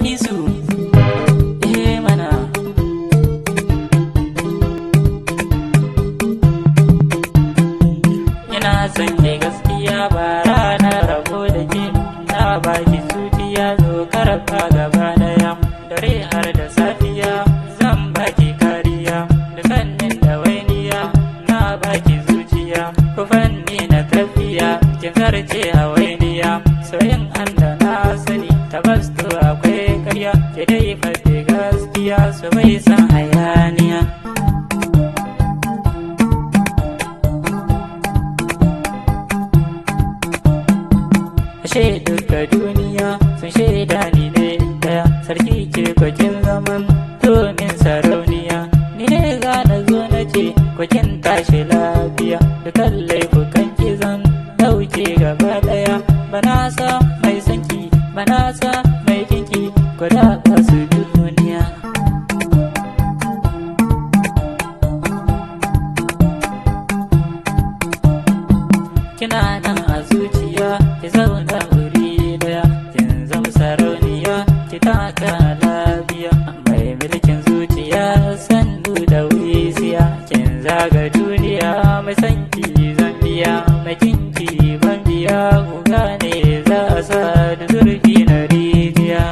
fi su mana. Ina son ke gaskiya ba ranar rabo da ke, na baki zuciya zo karfa gaba daya, dare har da safiya zan baki kariya, dukannin dawainiya na baki zuciya, ku fanni na tafiya kin zarce hawainiya, soyin Allah na sani tabbas to akwai karya, ke dai faɗi gaskiya su bai san hayaniya. Ashe duka duniya sun shaida ni ne daya, sarki ce kwakin zaman domin sarauniya, ni ne gane zo na ce kwakin tashi lafiya, dukan laifukan kizan dauke gaba daya, bana sa mai sanki bana sa mai kinki gwada kasu duniya. Kina nan a zuciya ki zauna wuri daya, kin zama sarauniya ki taka lafiya, mai mulkin zuciya sandu da wisiya, kin zaga duniya mai sanki zambiya, mai kinki ban biya ku gane za a sa da zurfi na rijiya.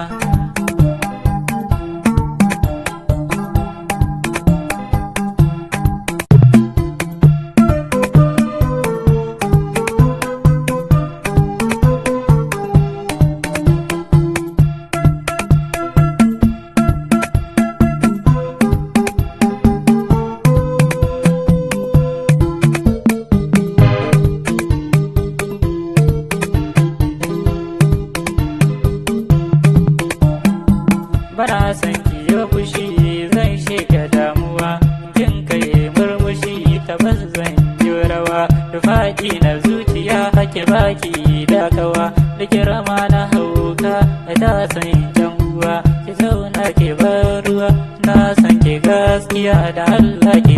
Bana son ki yi fushi zan sheke damuwa, kin kai murmushi tabbas zan yi rawa, da faɗi na zuciya hake baki dakawa, da kirama na hauka da san jan uwa, ki zauna ki bar ruwa, na san ki gaskiya da Allah ki